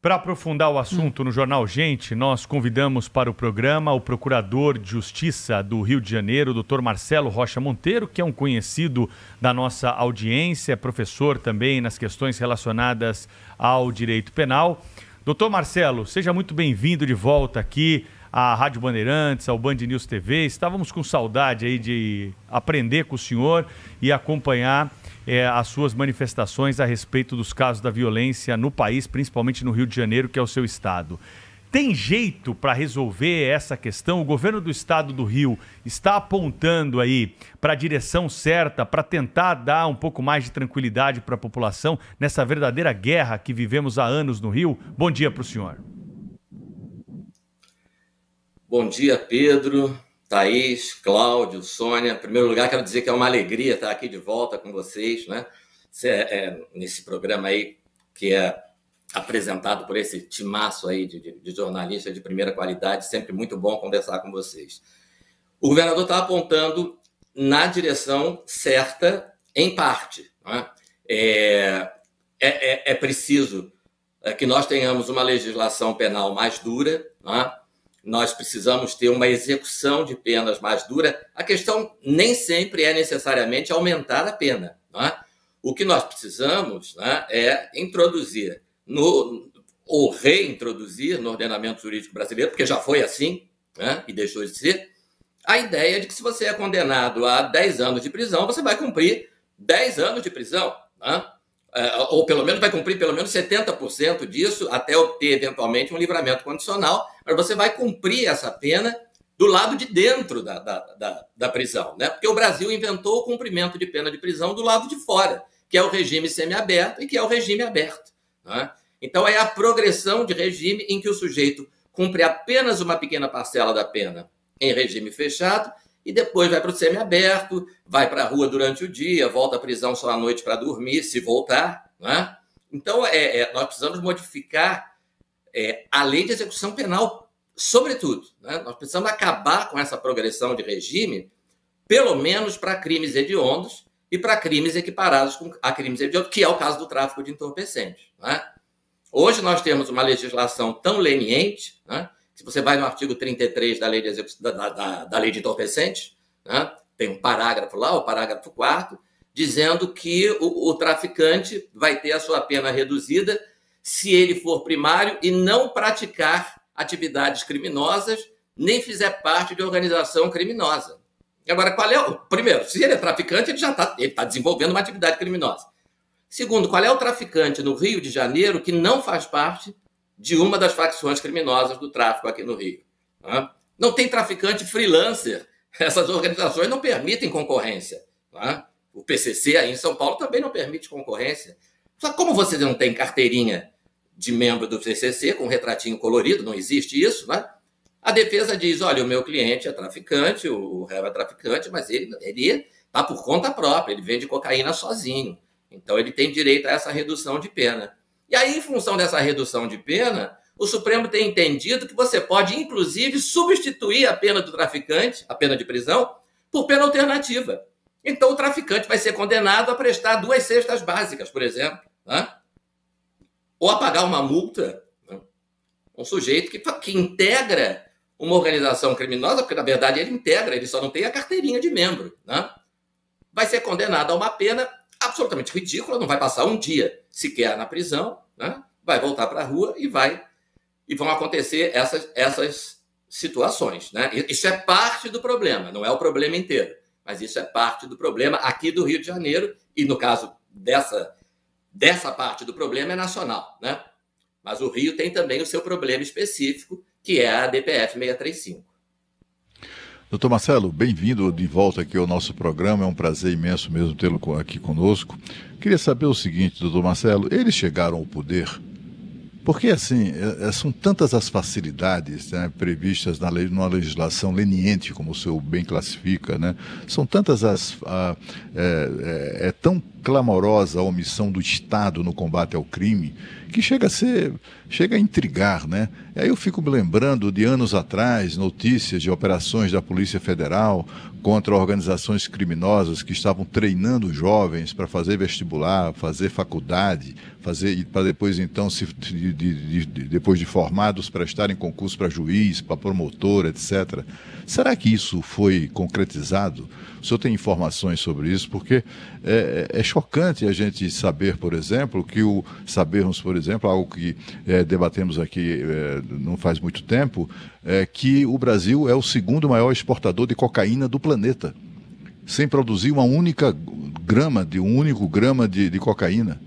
Para aprofundar o assunto no Jornal Gente, nós convidamos para o programa o Procurador de Justiça do Rio de Janeiro, Dr. Marcelo Rocha Monteiro, que é um conhecido da nossa audiência, professor também nas questões relacionadas ao direito penal. Doutor Marcelo, seja muito bem-vindo de volta aqui à Rádio Bandeirantes, ao Band News TV. Estávamos com saudade aí de aprender com o senhor e acompanhar as suas manifestações a respeito dos casos da violência no país, principalmente no Rio de Janeiro, que é o seu estado. Tem jeito para resolver essa questão? O governo do estado do Rio está apontando aí para a direção certa, para tentar dar um pouco mais de tranquilidade para a população nessa verdadeira guerra que vivemos há anos no Rio? Bom dia para o senhor. Bom dia, Pedro, Thaís, Cláudio, Sônia. Em primeiro lugar, quero dizer que é uma alegria estar aqui de volta com vocês, né? Nesse programa aí que é apresentado por esse timaço aí de jornalistas de primeira qualidade. Sempre muito bom conversar com vocês. O governador está apontando na direção certa, em parte, né? É preciso que nós tenhamos uma legislação penal mais dura, né? Nós precisamos ter uma execução de penas mais dura. A questão nem sempre é necessariamente aumentar a pena, né? O que nós precisamos, né, é introduzir ou reintroduzir no ordenamento jurídico brasileiro, porque já foi assim, né, e deixou de ser, a ideia de que se você é condenado a 10 anos de prisão, você vai cumprir 10 anos de prisão, né? Ou pelo menos vai cumprir pelo menos 70% disso até obter eventualmente um livramento condicional, mas você vai cumprir essa pena do lado de dentro da prisão, né? Porque o Brasil inventou o cumprimento de pena de prisão do lado de fora, que é o regime semiaberto e que é o regime aberto, né? Então é a progressão de regime em que o sujeito cumpre apenas uma pequena parcela da pena em regime fechado e depois vai para o semiaberto, vai para a rua durante o dia, volta à prisão só à noite para dormir, se voltar, né? Então, nós precisamos modificar a lei de execução penal, sobretudo, né? Nós precisamos acabar com essa progressão de regime, pelo menos para crimes hediondos e para crimes equiparados a crimes hediondos, que é o caso do tráfico de entorpecentes, né? Hoje nós temos uma legislação tão leniente, né? Se você vai no artigo 33 da lei de da lei de entorpecentes, né, tem um parágrafo lá, o parágrafo 4º, dizendo que o traficante vai ter a sua pena reduzida se ele for primário e não praticar atividades criminosas, nem fizer parte de organização criminosa. Agora, qual é o... Primeiro, se ele é traficante, ele já está desenvolvendo uma atividade criminosa. Segundo, qual é o traficante no Rio de Janeiro que não faz parte de uma das facções criminosas do tráfico aqui no Rio? Não tem traficante freelancer. Essas organizações não permitem concorrência, né? O PCC aí em São Paulo também não permite concorrência. Só como você não tem carteirinha de membro do PCC com retratinho colorido, não existe isso, né? A defesa diz, olha, o meu cliente é traficante, o réu é traficante, mas ele está por conta própria, ele vende cocaína sozinho. Então ele tem direito a essa redução de pena. E aí, em função dessa redução de pena, o Supremo tem entendido que você pode, inclusive, substituir a pena do traficante, a pena de prisão, por pena alternativa. Então, o traficante vai ser condenado a prestar 2 cestas básicas, por exemplo, né? Ou a pagar uma multa, né? Um sujeito que integra uma organização criminosa, porque, na verdade, ele integra, ele só não tem a carteirinha de membro, né? Vai ser condenado a uma pena absolutamente ridícula, não vai passar um dia sequer na prisão, né? Vai voltar para a rua e vão acontecer essas situações, né? Isso é parte do problema, não é o problema inteiro, mas isso é parte do problema aqui do Rio de Janeiro e, no caso dessa parte do problema, é nacional, né? Mas o Rio tem também o seu problema específico, que é a DPF 635. Doutor Marcelo, bem-vindo de volta aqui ao nosso programa, é um prazer imenso mesmo tê-lo aqui conosco. Queria saber o seguinte, doutor Marcelo, eles chegaram ao poder porque, assim, são tantas as facilidades, né, previstas numa legislação leniente, como o senhor bem classifica, né? São tantas é tão clamorosa omissão do Estado no combate ao crime, que chega a intrigar, né? E aí eu fico me lembrando de anos atrás, notícias de operações da Polícia Federal contra organizações criminosas que estavam treinando jovens para fazer vestibular, fazer faculdade, para depois então, depois de formados, prestarem concurso para juiz, para promotor, etc. Será que isso foi concretizado? O senhor tem informações sobre isso? Porque é chocante a gente saber, por exemplo, algo que debatemos aqui não faz muito tempo, que o Brasil é o segundo maior exportador de cocaína do planeta, sem produzir um único grama de cocaína.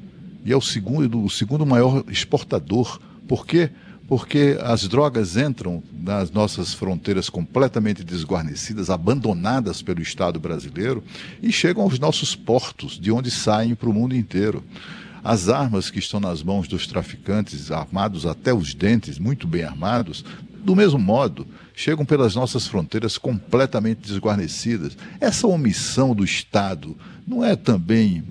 E é o segundo maior exportador. Por quê? Porque as drogas entram nas nossas fronteiras completamente desguarnecidas, abandonadas pelo Estado brasileiro, e chegam aos nossos portos, de onde saem para o mundo inteiro. As armas que estão nas mãos dos traficantes, armados até os dentes, muito bem armados, do mesmo modo, chegam pelas nossas fronteiras completamente desguarnecidas. Essa omissão do Estado não é também...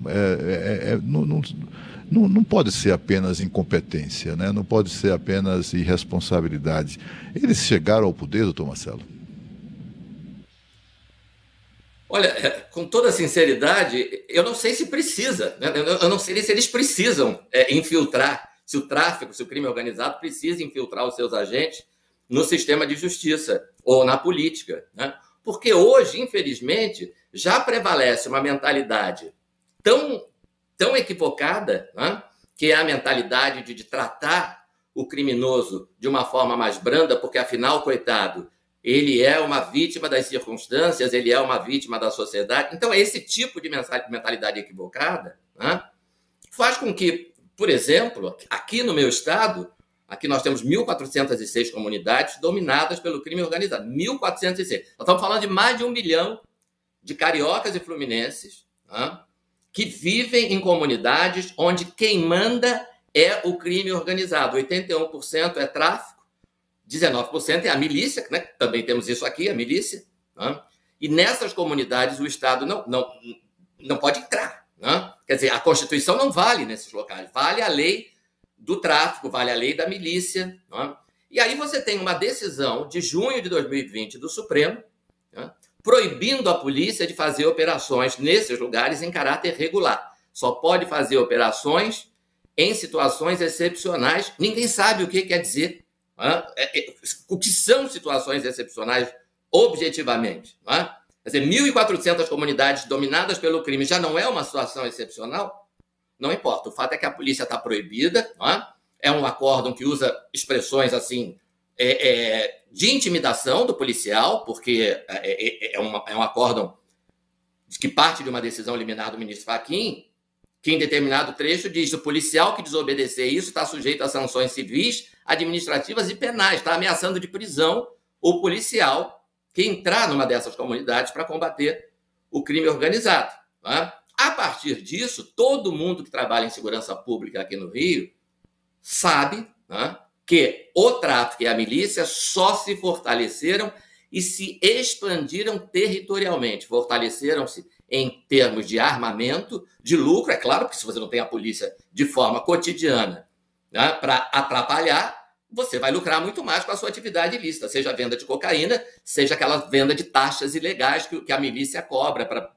Não pode ser apenas incompetência, né? Não pode ser apenas irresponsabilidade. Eles chegaram ao poder, doutor Marcelo? Olha, com toda sinceridade, eu não sei se precisa, né? Eu não sei se eles precisam infiltrar, se o tráfico, se o crime organizado precisa infiltrar os seus agentes no sistema de justiça ou na política, né? Porque hoje, infelizmente, já prevalece uma mentalidade tão equivocada, né? Que é a mentalidade de tratar o criminoso de uma forma mais branda, porque, afinal, coitado, ele é uma vítima das circunstâncias, ele é uma vítima da sociedade. Então, esse tipo de mentalidade equivocada, né, faz com que, por exemplo, aqui no meu estado, aqui nós temos 1.406 comunidades dominadas pelo crime organizado. 1.406. Nós estamos falando de mais de 1 milhão de cariocas e fluminenses, né, que vivem em comunidades onde quem manda é o crime organizado. 81% é tráfico, 19% é a milícia, né? Também temos isso aqui, a milícia. Né? E nessas comunidades o Estado não pode entrar. Né? Quer dizer, a Constituição não vale nesses locais. Vale a lei do tráfico, vale a lei da milícia. Né? E aí você tem uma decisão de junho de 2020 do Supremo, né, proibindo a polícia de fazer operações nesses lugares em caráter regular. Só pode fazer operações em situações excepcionais. Ninguém sabe o que quer dizer. O que são situações excepcionais objetivamente. Quer dizer, 1.400 comunidades dominadas pelo crime já não é uma situação excepcional? Não importa. O fato é que a polícia está proibida. É um acórdão que usa expressões assim de intimidação do policial, porque é um acórdão que parte de uma decisão liminar do ministro Fachin, que em determinado trecho diz que o policial que desobedecer isso está sujeito a sanções civis, administrativas e penais, está ameaçando de prisão o policial que entrar numa dessas comunidades para combater o crime organizado. A partir disso, todo mundo que trabalha em segurança pública aqui no Rio sabe que o tráfico e a milícia só se fortaleceram e se expandiram territorialmente, fortaleceram-se em termos de armamento, de lucro, é claro, porque se você não tem a polícia de forma cotidiana, né, para atrapalhar, você vai lucrar muito mais com a sua atividade ilícita, seja a venda de cocaína, seja aquela venda de taxas ilegais que a milícia cobra para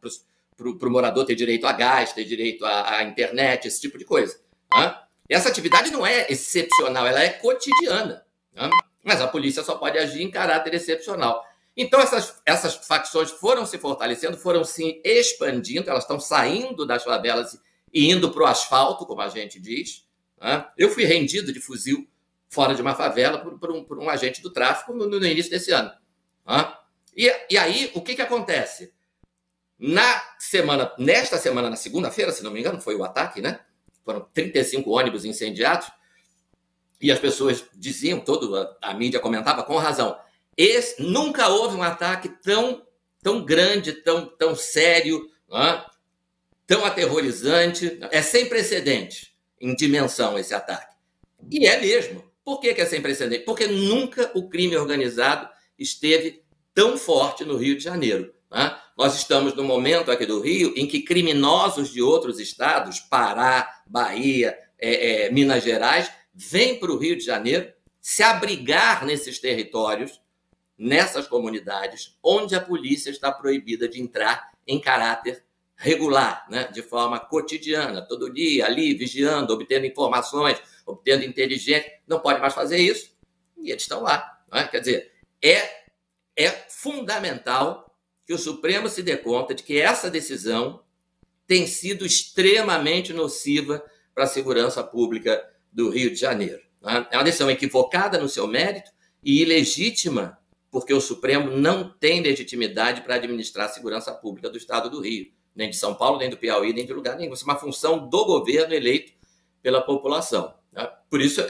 o morador ter direito a gás, ter direito à internet, esse tipo de coisa. Né? Essa atividade não é excepcional, ela é cotidiana, né? Mas a polícia só pode agir em caráter excepcional. Então, essas facções foram se fortalecendo, foram se expandindo, elas estão saindo das favelas e indo para o asfalto, como a gente diz. Né? Eu fui rendido de fuzil fora de uma favela por um agente do tráfico no início desse ano. Né? E aí, o que acontece? Nesta semana, na segunda-feira, se não me engano, foi o ataque, né? Foram 35 ônibus incendiados, e as pessoas diziam, a mídia comentava com razão, nunca houve um ataque tão grande, tão sério, né? Tão aterrorizante, é sem precedente em dimensão esse ataque. E é mesmo. Por que é sem precedente? Porque nunca o crime organizado esteve tão forte no Rio de Janeiro. né? Nós estamos no momento aqui do Rio em que criminosos de outros estados, Pará, Bahia, Minas Gerais, vêm para o Rio de Janeiro se abrigar nesses territórios, nessas comunidades, onde a polícia está proibida de entrar em caráter regular, né? De forma cotidiana, todo dia, ali, vigiando, obtendo informações, obtendo inteligência. Não pode mais fazer isso e eles estão lá, né? Quer dizer, é fundamental que o Supremo se dê conta de que essa decisão tem sido extremamente nociva para a segurança pública do Rio de Janeiro, né? É uma decisão equivocada no seu mérito e ilegítima, porque o Supremo não tem legitimidade para administrar a segurança pública do Estado do Rio, nem de São Paulo, nem do Piauí, nem de lugar nenhum. Isso é uma função do governo eleito pela população, né? Por isso,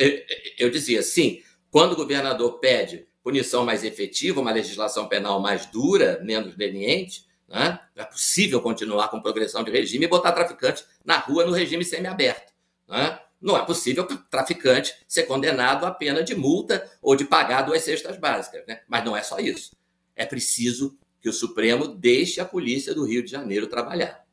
eu dizia, sim, quando o governador pede punição mais efetiva, uma legislação penal mais dura, menos leniente, né? É possível continuar com progressão de regime e botar traficante na rua no regime semiaberto, né? Não é possível o traficante ser condenado a pena de multa ou de pagar 2 cestas básicas, né? Mas não é só isso. É preciso que o Supremo deixe a polícia do Rio de Janeiro trabalhar.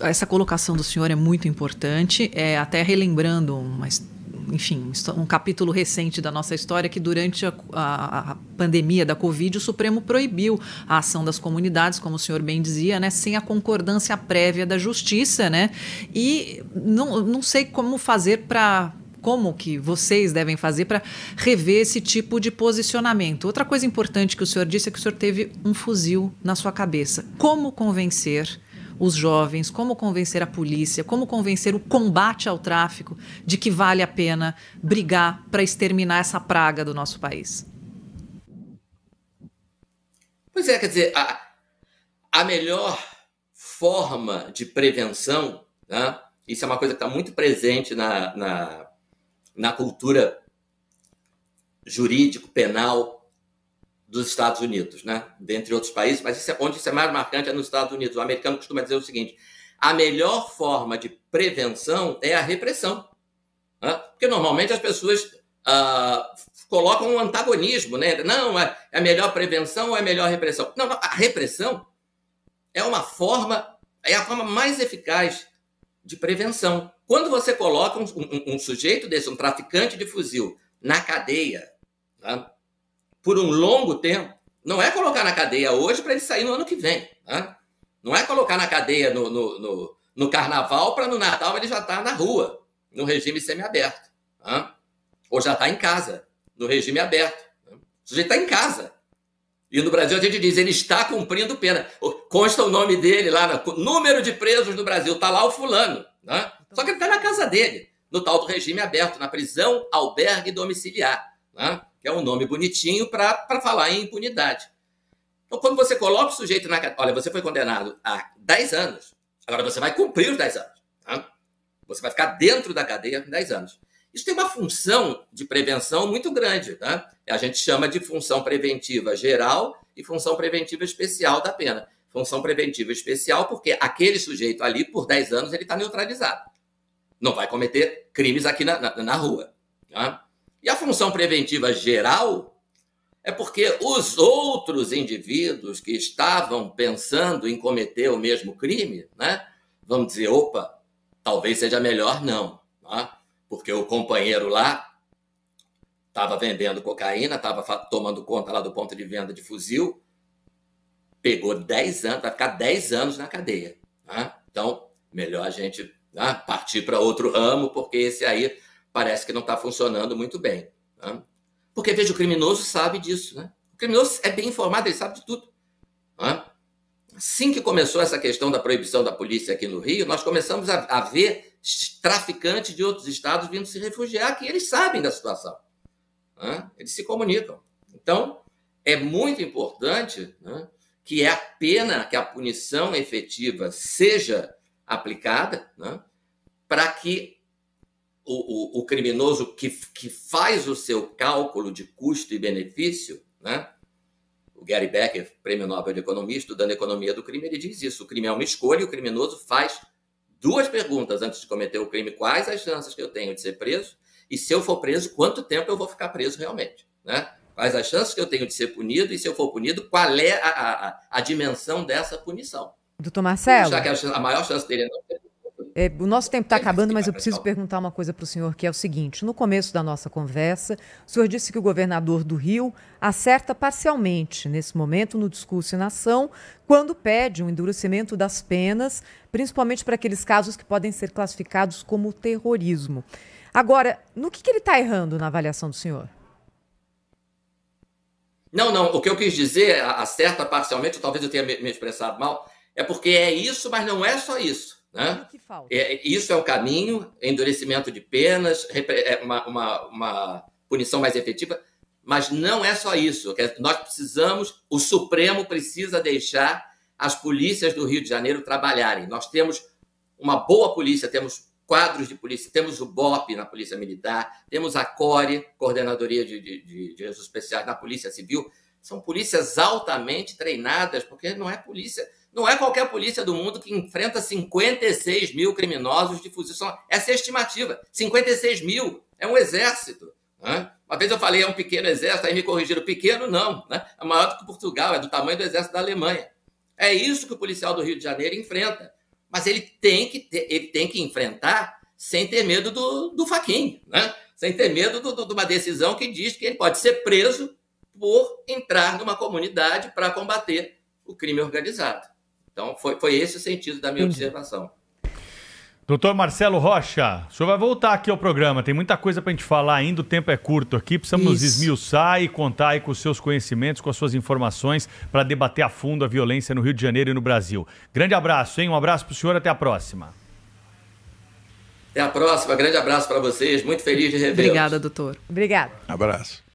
Essa colocação do senhor é muito importante, até relembrando um capítulo recente da nossa história, que durante a pandemia da Covid, o Supremo proibiu a ação das comunidades, como o senhor bem dizia, né, sem a concordância prévia da Justiça, né? E não sei como que vocês devem fazer para rever esse tipo de posicionamento. Outra coisa importante que o senhor disse é que o senhor teve um fuzil na sua cabeça. Como convencer os jovens, como convencer a polícia, como convencer o combate ao tráfico de que vale a pena brigar para exterminar essa praga do nosso país? Pois é, quer dizer, a melhor forma de prevenção, né, isso é uma coisa que está muito presente na cultura jurídico-penal dos Estados Unidos, né? Dentre outros países, mas onde isso é mais marcante é nos Estados Unidos. O americano costuma dizer o seguinte: a melhor forma de prevenção é a repressão, né? Porque normalmente as pessoas colocam um antagonismo, né? Não, é a melhor prevenção ou é a melhor repressão? Não, a repressão é a forma mais eficaz de prevenção. Quando você coloca um sujeito desse, um traficante de fuzil, na cadeia, tá? Por um longo tempo, não é colocar na cadeia hoje para ele sair no ano que vem, né? Não é colocar na cadeia no carnaval para no Natal ele já estar na rua, no regime semiaberto, né? Ou já está em casa, no regime aberto, né? O sujeito está em casa. E no Brasil a gente diz, ele está cumprindo pena. Consta o nome dele lá, no número de presos do Brasil, está lá o fulano, né? Só que ele está na casa dele, no tal do regime aberto, na prisão albergue domiciliar, né? Que é um nome bonitinho para falar em impunidade. Então, quando você coloca o sujeito na cadeia, olha, você foi condenado a 10 anos, agora você vai cumprir os 10 anos. Tá? Você vai ficar dentro da cadeia com 10 anos. Isso tem uma função de prevenção muito grande, tá? A gente chama de função preventiva geral e função preventiva especial da pena. Função preventiva especial porque aquele sujeito ali, por 10 anos, ele está neutralizado. Não vai cometer crimes aqui na rua. Tá? E a função preventiva geral é porque os outros indivíduos que estavam pensando em cometer o mesmo crime, né, vão dizer, opa, talvez seja melhor não, tá? Porque o companheiro lá estava vendendo cocaína, estava tomando conta lá do ponto de venda de fuzil, pegou 10 anos, vai ficar 10 anos na cadeia. Tá? Então, melhor a gente partir para outro ramo, porque esse aí parece que não está funcionando muito bem. Né? Porque, veja, o criminoso sabe disso. Né? O criminoso é bem informado, ele sabe de tudo. Né? Assim que começou essa questão da proibição da polícia aqui no Rio, nós começamos a ver traficantes de outros estados vindo se refugiar aqui. Eles sabem da situação. Né? Eles se comunicam. Então, é muito importante, né, que a pena, que a punição efetiva seja aplicada, né, para que o criminoso que faz o seu cálculo de custo e benefício, né? O Gary Becker, prêmio Nobel de Economia, estudando a economia do crime, ele diz isso. O crime é uma escolha e o criminoso faz 2 perguntas antes de cometer o crime. Quais as chances que eu tenho de ser preso? E se eu for preso, quanto tempo eu vou ficar preso realmente? Né? quais as chances que eu tenho de ser punido e, se eu for punido, qual é a dimensão dessa punição. Doutor Marcelo? Já que a maior chance dele é não ter... O nosso tempo está acabando, mas eu preciso perguntar uma coisa para o senhor, que é o seguinte. No começo da nossa conversa, o senhor disse que o governador do Rio acerta parcialmente, nesse momento, no discurso em ação, quando pede um endurecimento das penas, principalmente para aqueles casos que podem ser classificados como terrorismo. Agora, no que ele está errando na avaliação do senhor? Não, o que eu quis dizer, acerta parcialmente, talvez eu tenha me expressado mal, é porque é isso, mas não é só isso. Né? Que falta? Isso é o caminho, endurecimento de penas, uma punição mais efetiva, mas não é só isso. Nós precisamos, o Supremo precisa deixar as polícias do Rio de Janeiro trabalharem. Nós temos uma boa polícia, temos quadros de polícia, temos o BOP na Polícia Militar, temos a CORE, Coordenadoria de Registros Especiais na Polícia Civil. São polícias altamente treinadas, porque não é polícia... Não é qualquer polícia do mundo que enfrenta 56 mil criminosos de fuzil. Essa é a estimativa. 56 mil é um exército. Né? Uma vez eu falei, é um pequeno exército, aí me corrigiram. Pequeno não. Né? É maior do que Portugal, é do tamanho do exército da Alemanha. É isso que o policial do Rio de Janeiro enfrenta. Mas ele tem que enfrentar sem ter medo do faquinho. Né? Sem ter medo de uma decisão que diz que ele pode ser preso por entrar numa comunidade para combater o crime organizado. Então, foi esse o sentido da minha observação. Doutor Marcelo Rocha, o senhor vai voltar aqui ao programa, tem muita coisa para a gente falar ainda, o tempo é curto aqui, precisamos nos esmiuçar e contar aí com os seus conhecimentos, com as suas informações para debater a fundo a violência no Rio de Janeiro e no Brasil. Grande abraço, hein? Um abraço para o senhor, até a próxima. Até a próxima, grande abraço para vocês, muito feliz de revê-los. Obrigada, doutor. Obrigada. Abraço.